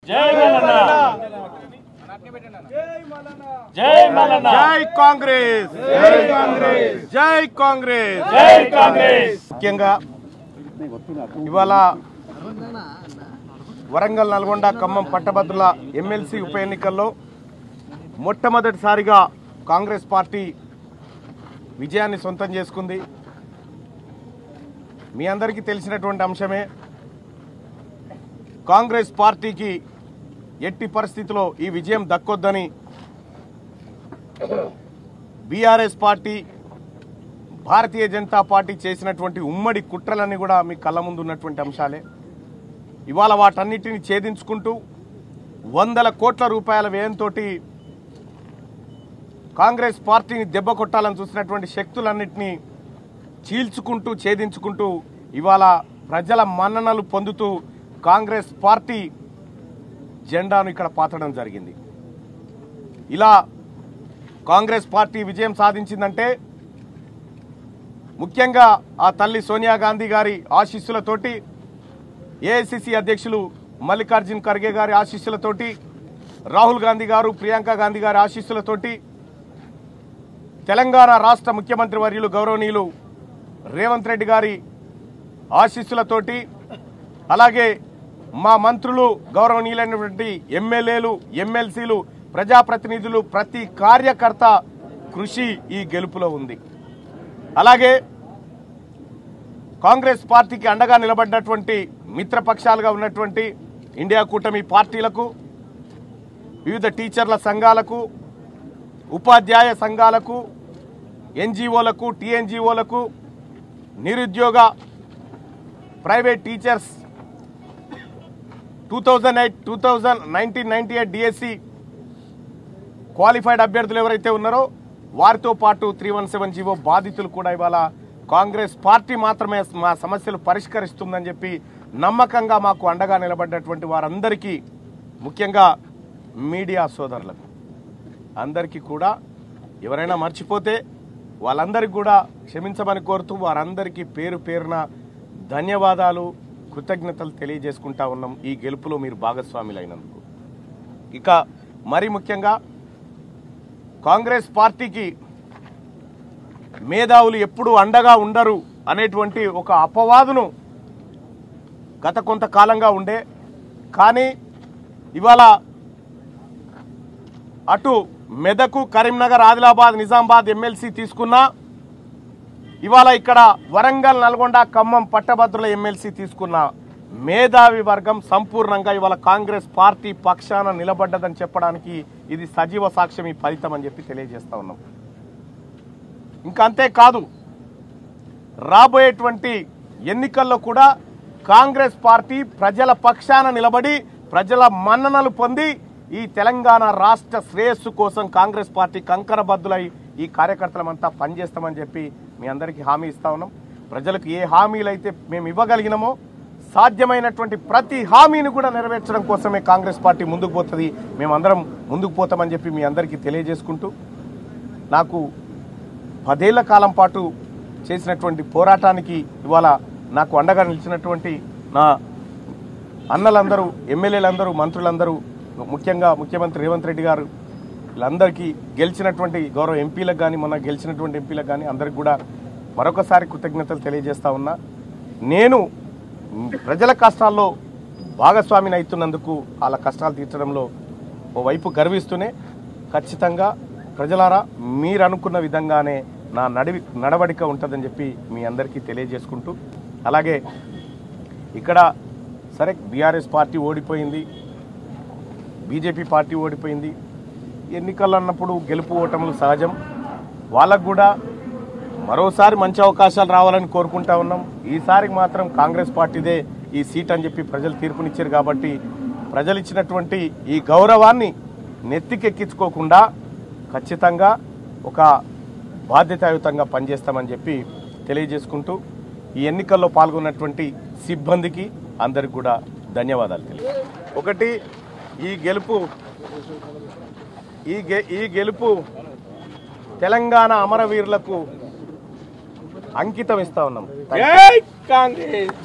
జై మల్లన్న జై మల్లన్న జై కాంగ్రెస్ జై కాంగ్రెస్ జై కాంగ్రెస్ జై కాంగ్రెస్ ముఖ్యంగా ఇవాళ వరంగల్ నల్గొండ ఖమ్మం పట్టభద్రుల ఎమ్మెల్సీ ఉప ఎన్నికల్లో మొట్టమొదటిసారిగా కాంగ్రెస్ పార్టీ విజయాన్ని సొంతం చేసుకుంది. మీ అందరికీ తెలిసినటువంటి అంశమే. కాంగ్రెస్ పార్టీకి ఎట్టి పరిస్థితిలో ఈ విజయం దక్కొద్దని BRS party Bharatiya Janata party చేసినటువంటి ఉమ్మడి కుట్రలన్నీ కూడా మీ కళ్ళ ముందు ఉన్నటువంటి అంశాలే. ఇవాళ వాటన్నిటిని ఛేదించుకుంటూ వందల కోట్ల రూపాయల వ్యయంతో కాంగ్రెస్ పార్టీని దెబ్బ కొట్టాలని చూసినటువంటి శక్తులన్నింటినీ చీల్చుకుంటూ ఛేదించుకుంటూ ఇవాళ ప్రజల మన్ననలు పొందుతూ కాంగ్రెస్ పార్టీ జెండాను ఇక్కడ పాతడం జరిగింది. ఇలా కాంగ్రెస్ పార్టీ విజయం సాధించిందంటే ముఖ్యంగా ఆ తల్లి సోనియా గాంధీ గారి ఆశీస్సులతోటి, ఏఐసిసి అధ్యక్షులు మల్లికార్జున్ ఖర్గే గారి ఆశీస్సులతోటి, రాహుల్ గాంధీ గారు ప్రియాంక గాంధీ గారి ఆశీస్సులతోటి, తెలంగాణ రాష్ట్ర ముఖ్యమంత్రి వర్యులు గౌరవనీయులు రేవంత్ రెడ్డి గారి ఆశీస్సులతోటి, అలాగే మా మంత్రులు గౌరవనీయులైనటువంటి ఎమ్మెల్యేలు, ఎమ్మెల్సీలు, ప్రజాప్రతినిధులు, ప్రతి కార్యకర్త కృషి ఈ గెలుపులో ఉంది. అలాగే కాంగ్రెస్ పార్టీకి అండగా నిలబడినటువంటి మిత్రపక్షాలుగా ఉన్నటువంటి ఇండియా కూటమి పార్టీలకు, వివిధ టీచర్ల సంఘాలకు, ఉపాధ్యాయ సంఘాలకు, ఎన్జిఓలకు, టీఎన్జిఓలకు, నిరుద్యోగ ప్రైవేట్ టీచర్స్ 1998 డిఎస్సి క్వాలిఫైడ్ అభ్యర్థులు ఎవరైతే ఉన్నారో వారితో పాటు 317 జీవో బాధితులు కూడా ఇవాళ కాంగ్రెస్ పార్టీ మాత్రమే మా సమస్యలు పరిష్కరిస్తుందని చెప్పి నమ్మకంగా మాకు అండగా నిలబడ్డటువంటి వారందరికీ, ముఖ్యంగా మీడియా సోదరులకు అందరికీ కూడా ఎవరైనా మర్చిపోతే వాళ్ళందరికీ కూడా క్షమించమని కోరుతూ వారందరికీ పేరు పేరున ధన్యవాదాలు, కృతజ్ఞతలు తెలియజేసుకుంటా ఉన్నాం ఈ గెలుపులో మీరు భాగస్వాములైనందుకు. ఇక మరి ముఖ్యంగా కాంగ్రెస్ పార్టీకి మేధావులు ఎప్పుడూ అండగా ఉండరు అనేటువంటి ఒక అపవాదును గత కొంతకాలంగా ఉండే, కానీ ఇవాళ అటు మెదకు, కరీంనగర్, ఆదిలాబాద్, నిజామాబాద్ ఎమ్మెల్సీ తీసుకున్నా, ఇవాళ ఇక్కడ వరంగల్, నల్గొండ, ఖమ్మం పట్టభద్రుల ఎమ్మెల్సీ తీసుకున్న మేధావి వర్గం సంపూర్ణంగా ఇవాళ కాంగ్రెస్ పార్టీ పక్షాన నిలబడ్డదని చెప్పడానికి ఇది సజీవ సాక్ష్యం, ఈ ఫలితం అని చెప్పి తెలియజేస్తా ఉన్నాం. ఇంకా అంతేకాదు, రాబోయేటువంటి ఎన్నికల్లో కూడా కాంగ్రెస్ పార్టీ ప్రజల పక్షాన నిలబడి ప్రజల మన్ననలు పొంది ఈ తెలంగాణ రాష్ట్ర శ్రేయస్సు కోసం కాంగ్రెస్ పార్టీ కంకణబద్దులై ఈ కార్యకర్తలమంతా పనిచేస్తామని చెప్పి మీ అందరికీ హామీ ఇస్తా ఉన్నాం. ప్రజలకు ఏ హామీలు అయితే మేము ఇవ్వగలిగినామో సాధ్యమైనటువంటి ప్రతి హామీని కూడా నెరవేర్చడం కోసమే కాంగ్రెస్ పార్టీ ముందుకు పోతుంది, మేమందరం ముందుకు పోతామని చెప్పి మీ అందరికీ తెలియజేసుకుంటూ, నాకు 10 ఏళ్ల కాలం పాటు చేసినటువంటి పోరాటానికి ఇవాళ నాకు అండగా నిలిచినటువంటి నా అన్నలందరూ, ఎమ్మెల్యేలందరూ, మంత్రులందరూ, ముఖ్యంగా ముఖ్యమంత్రి రేవంత్ రెడ్డి గారు, వీళ్ళందరికీ గెలిచినటువంటి గౌరవ ఎంపీలకు కానీ, మొన్న గెలిచినటువంటి ఎంపీలకు కానీ అందరికి కూడా మరొకసారి కృతజ్ఞతలు తెలియజేస్తా ఉన్నా. నేను ప్రజల కష్టాల్లో భాగస్వామిని అవుతున్నందుకు, వాళ్ళ కష్టాలు తీర్చడంలో ఓవైపు గర్విస్తూనే ఖచ్చితంగా ప్రజలారా మీరు అనుకున్న విధంగానే నా నడవడిక ఉంటుందని చెప్పి మీ అందరికీ తెలియజేసుకుంటూ, అలాగే ఇక్కడ సరే బీఆర్ఎస్ పార్టీ ఓడిపోయింది, బీజేపీ పార్టీ ఓడిపోయింది, ఎన్నికలు అన్నప్పుడు గెలుపు ఓటములు సహజం. వాళ్ళకు కూడా మరోసారి మంచి అవకాశాలు రావాలని కోరుకుంటా ఉన్నాం. ఈసారికి మాత్రం కాంగ్రెస్ పార్టీదే ఈ సీట్ అని చెప్పి ప్రజలు తీర్పునిచ్చారు కాబట్టి ప్రజలు ఇచ్చినటువంటి ఈ గౌరవాన్ని నెత్తికెక్కించుకోకుండా ఖచ్చితంగా ఒక బాధ్యతాయుతంగా పనిచేస్తామని చెప్పి తెలియజేసుకుంటూ, ఈ ఎన్నికల్లో పాల్గొన్నటువంటి సిబ్బందికి అందరికి కూడా ధన్యవాదాలు ఒకటి, ఈ గెలుపు తెలంగాణ అమరవీరులకు అంకితం ఇస్తా ఉన్నాం. జై కాంగ్రెస్.